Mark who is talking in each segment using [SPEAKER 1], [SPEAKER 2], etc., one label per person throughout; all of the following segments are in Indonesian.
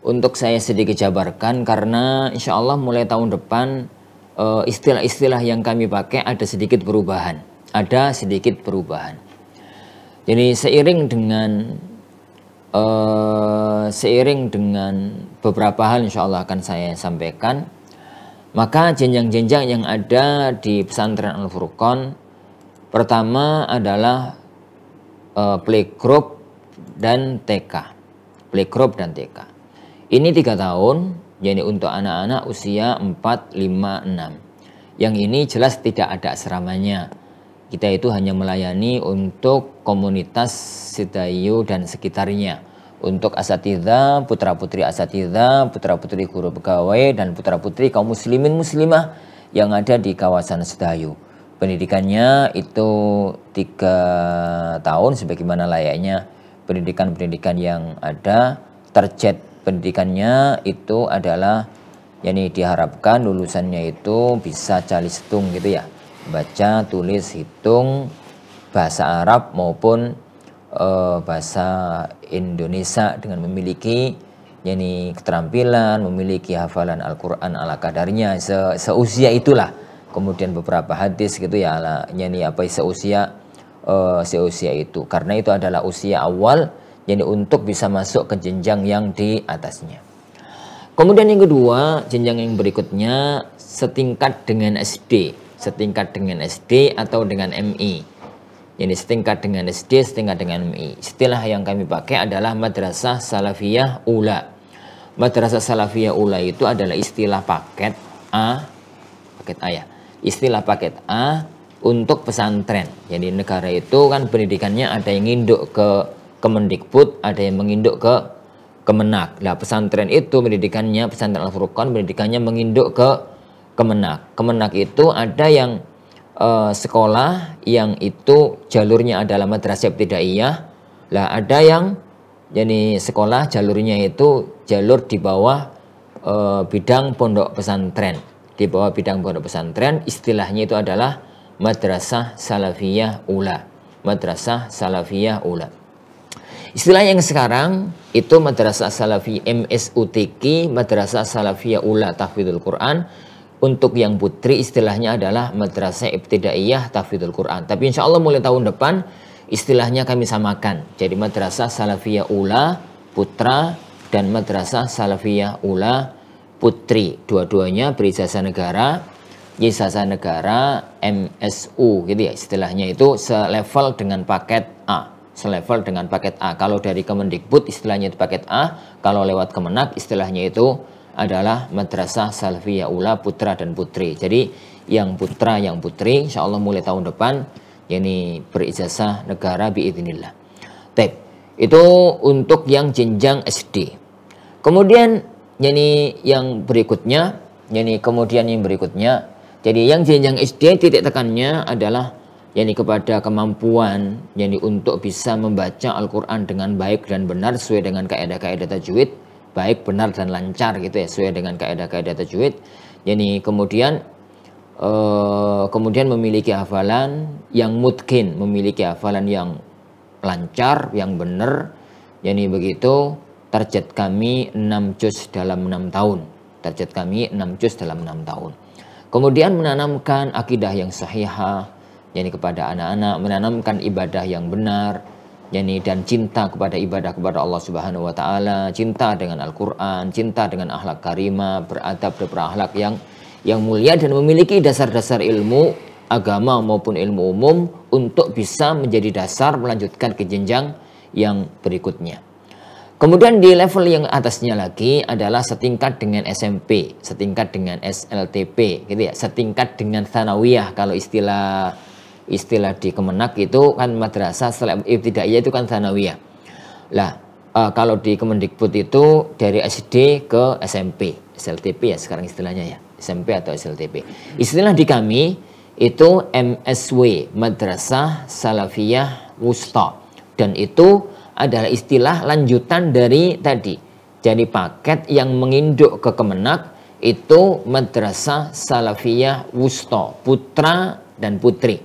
[SPEAKER 1] untuk saya sedikit jabarkan karena insya Allah mulai tahun depan istilah-istilah yang kami pakai ada sedikit perubahan. Jadi seiring dengan beberapa hal insya Allah akan saya sampaikan, maka jenjang-jenjang yang ada di pesantren Al-Furqan pertama adalah playgroup dan TK. Ini 3 tahun, jadi untuk anak-anak usia 4, 5, 6. Yang ini jelas tidak ada asramanya. Kita itu hanya melayani untuk komunitas Sidayu dan sekitarnya. Untuk asatidzah, putra-putri asatidzah, putra-putri guru pegawai, dan putra-putri kaum muslimin muslimah yang ada di kawasan Sidayu. Pendidikannya itu 3 tahun sebagaimana layaknya pendidikan-pendidikan yang ada. Target pendidikannya itu adalah diharapkan lulusannya itu bisa calistung gitu ya, baca, tulis, hitung, bahasa Arab maupun bahasa Indonesia dengan memiliki keterampilan, memiliki hafalan Al-Quran ala kadarnya seusia itulah. Kemudian beberapa hadis gitu ya, seusia itu, karena itu adalah usia awal untuk bisa masuk ke jenjang yang di atasnya. Kemudian yang kedua, jenjang yang berikutnya setingkat dengan SD atau dengan MI. Jadi setingkat dengan SD, setingkat dengan MI. Istilah yang kami pakai adalah Madrasah Salafiyah Ula. Madrasah Salafiyah Ula itu adalah istilah paket A ya. Istilah paket A untuk pesantren. Jadi negara itu kan pendidikannya ada yang nginduk ke Kemendikbud, ada yang menginduk ke Kemenak. Nah, pesantren itu pendidikannya, pesantren Al-Furqan pendidikannya menginduk ke Kemenak. Kemenak itu ada yang sekolah yang itu jalurnya adalah madrasah ibtidaiyah. Lah ada yang sekolah jalurnya itu jalur di bawah bidang pondok pesantren. Di bawah bidang pondok pesantren istilahnya itu adalah Madrasah Salafiyah Ula. Madrasah Salafiyah Ula. Istilah yang sekarang itu Madrasah Salafiyah MSUTQ, Madrasah Salafiyah Ula Tahfidzul Quran. Untuk yang putri istilahnya adalah Madrasah Ibtidaiyah Tahfidzul Quran. Tapi insya Allah mulai tahun depan istilahnya kami samakan. Jadi Madrasah Salafiyah Ula putra dan Madrasah Salafiyah Ula putri. Dua-duanya berijazah negara. Ijazah negara MSU gitu ya. Istilahnya itu selevel dengan paket A. Kalau dari Kemendikbud istilahnya itu paket A. Kalau lewat Kemenak istilahnya itu adalah Madrasah Salafiyah Ula putra dan putri. Jadi yang putra yang putri insya Allah mulai tahun depan berijazah negara biidznillah. Itu untuk yang jenjang SD. Kemudian yang berikutnya jadi yang jenjang SD titik tekannya adalah kepada kemampuan untuk bisa membaca Al-Quran dengan baik dan benar sesuai dengan kaidah-kaidah tajwid, baik, benar, dan lancar gitu ya, sesuai dengan kaidah-kaidah tajwid. Kemudian memiliki hafalan yang mutkin, memiliki hafalan yang lancar, yang benar. Begitu target kami 6 juz dalam 6 tahun. Kemudian menanamkan akidah yang sahihah kepada anak-anak, menanamkan ibadah yang benar, dan cinta kepada ibadah kepada Allah Subhanahu wa taala, cinta dengan Al-Qur'an, cinta dengan akhlak karimah, beradab dan berakhlak yang mulia, dan memiliki dasar-dasar ilmu agama maupun ilmu umum untuk bisa menjadi dasar melanjutkan ke jenjang yang berikutnya. Kemudian di level yang atasnya lagi adalah setingkat dengan SMP, setingkat dengan SLTP gitu ya, setingkat dengan tsanawiyah. Kalau istilah di Kemenak itu kan madrasah ibtidaiyah itu kan tsanawiyah. Lah kalau di Kemendikbud itu dari SD ke SMP, SLTP ya sekarang istilahnya ya, SMP atau SLTP. Istilah di kami itu MSW, Madrasah Salafiyah Wusta, dan itu adalah istilah lanjutan dari tadi. Jadi paket yang menginduk ke Kemenak itu Madrasah Salafiyah Wusta, putra dan putri.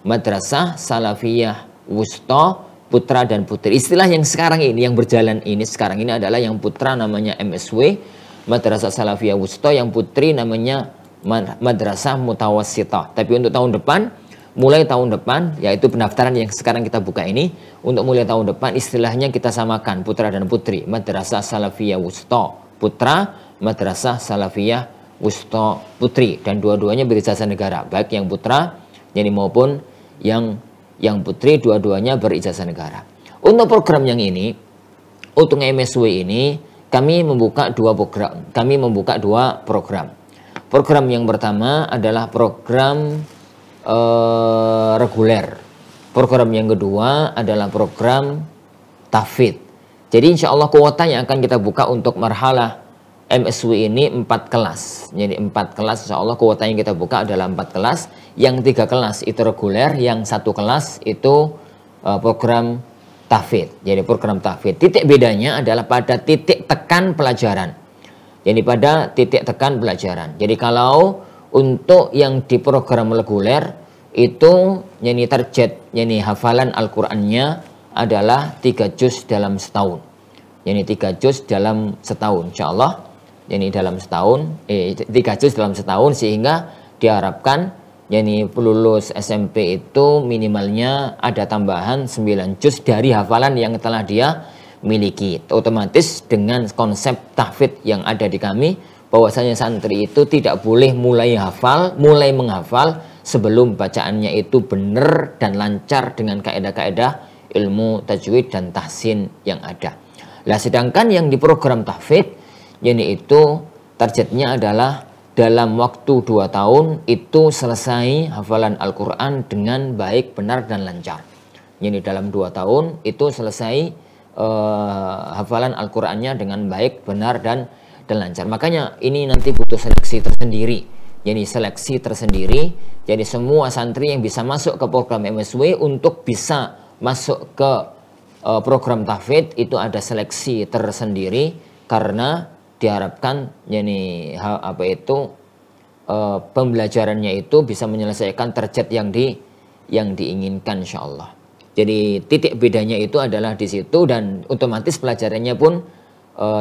[SPEAKER 1] Madrasah Salafiyah Wusta putra dan putri. Istilah yang sekarang ini, yang berjalan ini sekarang ini adalah yang putra namanya MSW, Madrasah Salafiyah Wusta, yang putri namanya Madrasah Mutawassithah. Tapi untuk tahun depan, mulai tahun depan, yaitu pendaftaran yang sekarang kita buka ini, untuk mulai tahun depan istilahnya kita samakan putra dan putri. Madrasah Salafiyah Wusta putra, Madrasah Salafiyah Wusta putri, dan dua-duanya berijazah negara, baik yang putra jadi maupun yang putri, dua-duanya berijazah negara. Untuk program yang ini, untuk MSW ini, kami membuka dua program. Program yang pertama adalah program reguler. Program yang kedua adalah program tahfidz. Jadi insya Allah kuota yang akan kita buka untuk marhalah MSW ini 4 kelas. Jadi 4 kelas insya Allah kuota yang kita buka adalah 4 kelas. Yang 3 kelas itu reguler, yang 1 kelas itu program tahfidz. Jadi program tahfidz. Titik bedanya adalah pada titik tekan pelajaran. Jadi pada titik tekan pelajaran. Jadi kalau untuk yang di program reguler itu yani target, yani hafalan Al-Qur'annya adalah 3 juz dalam setahun. Yani 3 juz dalam setahun insyaallah. Yani dalam setahun 3 juz dalam setahun, sehingga diharapkan yani lulus SMP itu minimalnya ada tambahan 9 juz dari hafalan yang telah dia miliki. Otomatis dengan konsep tahfidz yang ada di kami, bahwasanya santri itu tidak boleh mulai menghafal sebelum bacaannya itu benar dan lancar dengan kaidah-kaidah ilmu tajwid dan tahsin yang ada. Lah sedangkan yang di program tahfidz yani itu targetnya adalah dalam waktu 2 tahun itu selesai hafalan Al-Quran dengan baik, benar, dan lancar. Yani dalam 2 tahun itu selesai hafalan Al-Qurannya dengan baik, benar, dan lancar. Makanya ini nanti butuh seleksi tersendiri. Jadi seleksi tersendiri. Jadi semua santri yang bisa masuk ke program MSW untuk bisa masuk ke program tahfidz itu ada seleksi tersendiri, karena diharapkan yani pembelajarannya itu bisa menyelesaikan target yang diinginkan insyaallah. Jadi titik bedanya itu adalah di situ, dan otomatis pelajarannya pun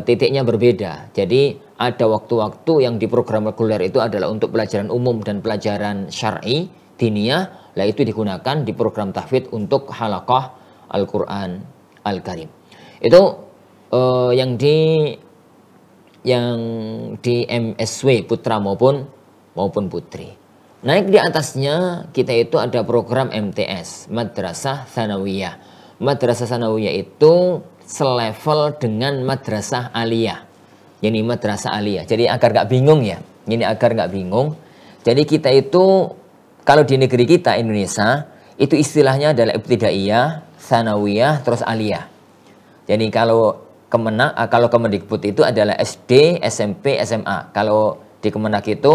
[SPEAKER 1] titiknya berbeda. Jadi ada waktu-waktu yang di program reguler itu adalah untuk pelajaran umum dan pelajaran syar'i diniyah, lah itu digunakan di program tahfidz untuk halaqah Al-Qur'an Al-Karim. Itu yang di MSW putra maupun putri. Naik di atasnya kita itu ada program MTS, Madrasah Tsanawiyah. Madrasah Tsanawiyah itu selevel dengan Madrasah Aliyah. Ini Madrasah Aliyah. Jadi agar nggak bingung ya. Ini agar nggak bingung. Jadi kita itu kalau di negeri kita Indonesia itu istilahnya adalah Ibtidaiyah, Tsanawiyah, terus Aliyah. Jadi kalau Kemendikbud itu adalah SD, SMP, SMA. Kalau di Kemenak itu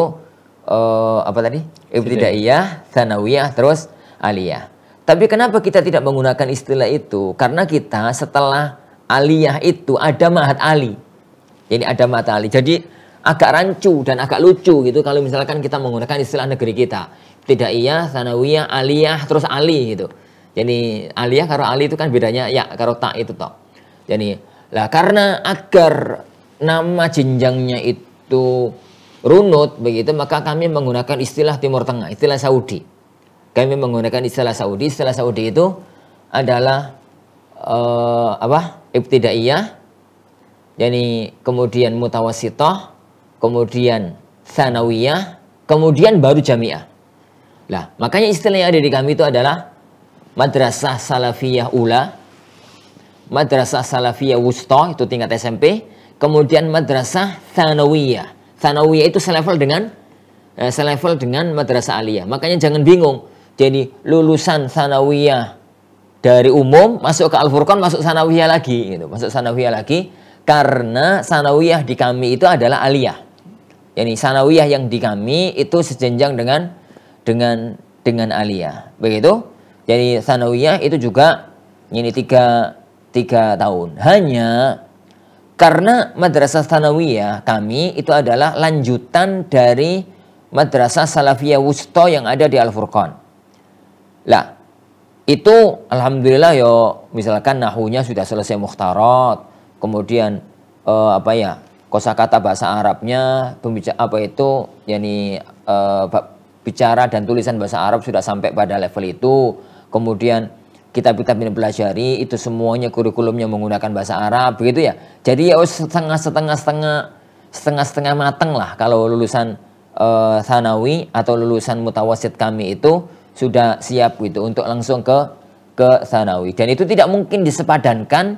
[SPEAKER 1] apa tadi? Ibtidaiyah, Tsanawiyah, terus Aliyah. Tapi kenapa kita tidak menggunakan istilah itu? Karena kita setelah Aliyah itu ada Ma'had Ali. Jadi ada Ma'had Ali. Jadi agak rancu dan agak lucu gitu kalau misalkan kita menggunakan istilah negeri kita. Ibtidaiyah, Tsanawiyah, Aliyah, terus Ali gitu. Jadi Aliyah karo Ali itu kan bedanya ya karo tak itu toh. Jadi lah karena agar nama jenjangnya itu runut begitu, maka kami menggunakan istilah Timur Tengah, istilah Saudi. Kami menggunakan istilah Saudi. Istilah Saudi itu adalah Ibtidaiyah, yani kemudian Mutawassithah, kemudian Tsanawiyah, kemudian baru Jami'ah. Lah, makanya istilah yang ada di kami itu adalah Madrasah Salafiyah Ula, Madrasah Salafiyah Wusta itu tingkat SMP, kemudian Madrasah Tsanawiyah. Tsanawiyah itu selevel dengan Madrasah Aliyah. Makanya jangan bingung. Jadi lulusan Tsanawiyah dari umum masuk ke Al-Furqan, masuk Tsanawiyah lagi gitu. Masuk Tsanawiyah lagi karena Tsanawiyah di kami itu adalah Aliyah. Yani Tsanawiyah yang di kami itu sejenjang dengan Aliyah. Begitu? Jadi Tsanawiyah itu juga ini 3 tahun. Hanya karena Madrasah Tsanawiyah kami itu adalah lanjutan dari Madrasah Salafiyah Wusta yang ada di Al-Furqan. Lah, itu alhamdulillah yo misalkan nahunya sudah selesai mukhtarat, kemudian kosakata bahasa Arabnya, bicara dan tulisan bahasa Arab sudah sampai pada level itu, kemudian kitab-kitab yang dipelajari itu semuanya kurikulumnya menggunakan bahasa Arab, begitu ya. Jadi ya setengah matang lah kalau lulusan Tsanawi atau lulusan mutawasid kami itu sudah siap gitu untuk langsung ke Tsanawi. Dan itu tidak mungkin disepadankan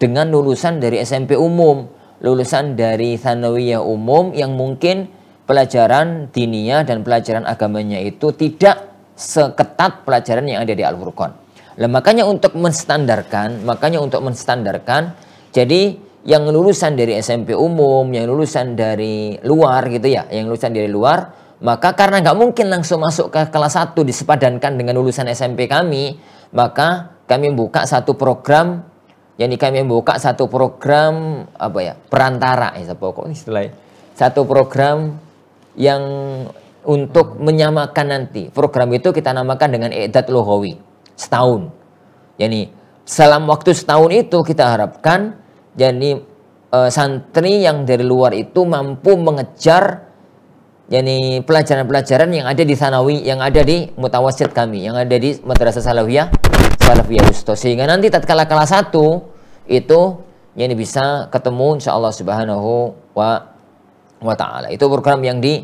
[SPEAKER 1] dengan lulusan dari SMP umum, lulusan dari Tsanawiyah umum yang mungkin pelajaran diniyah dan pelajaran agamanya itu tidak seketat pelajaran yang ada di Al-Furqan. Makanya untuk menstandarkan, jadi yang lulusan dari SMP umum, yang lulusan dari luar gitu ya, maka karena nggak mungkin langsung masuk ke kelas 1 disepadankan dengan lulusan SMP kami, maka kami membuka satu program, perantara, satu program yang untuk menyamakan nanti. Program itu kita namakan dengan I'dad Lughawi setahun. Yani dalam waktu setahun itu kita harapkan santri yang dari luar itu mampu mengejar pelajaran-pelajaran yang ada di Tsanawi, yang ada di mutawasid kami, yang ada di Madrasah Salafiyah Wusta, sehingga nanti tatkala kelas 1 itu bisa ketemu insyaallah subhanahu wa ta'ala. Itu program yang di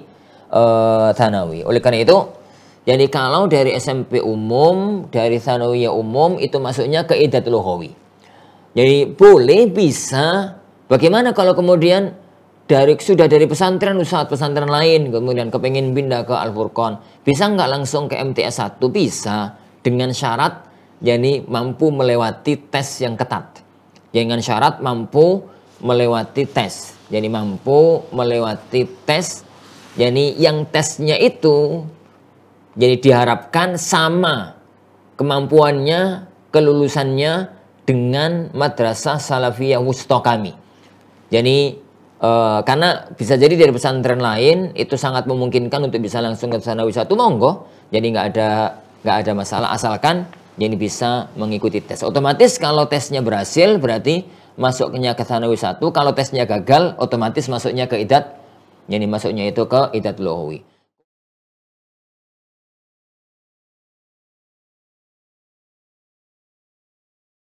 [SPEAKER 1] Tsanawi. Oleh karena itu, jadi kalau dari SMP umum, dari Tsanawiyah umum itu masuknya ke I'dad Lughawi. Jadi boleh, bisa. Bagaimana kalau kemudian sudah dari pesantren, ustadz pesantren lain, kemudian kepengen pindah ke Al-Furqan, bisa nggak langsung ke MTS 1? Bisa, dengan syarat mampu melewati tes yang ketat. Dengan syarat mampu melewati tes. Jadi mampu melewati tes. Jadi yang tesnya itu diharapkan sama kemampuannya, kelulusannya dengan Madrasah Salafiyah Wusta kami. Jadi karena bisa jadi dari pesantren lain itu sangat memungkinkan untuk bisa langsung ke Tsanawi 1, monggo. Jadi nggak ada masalah asalkan bisa mengikuti tes. Otomatis kalau tesnya berhasil berarti masuknya ke Tsanawi 1. Kalau tesnya gagal otomatis masuknya ke I'dad. Masuknya itu ke I'dad Lughawi.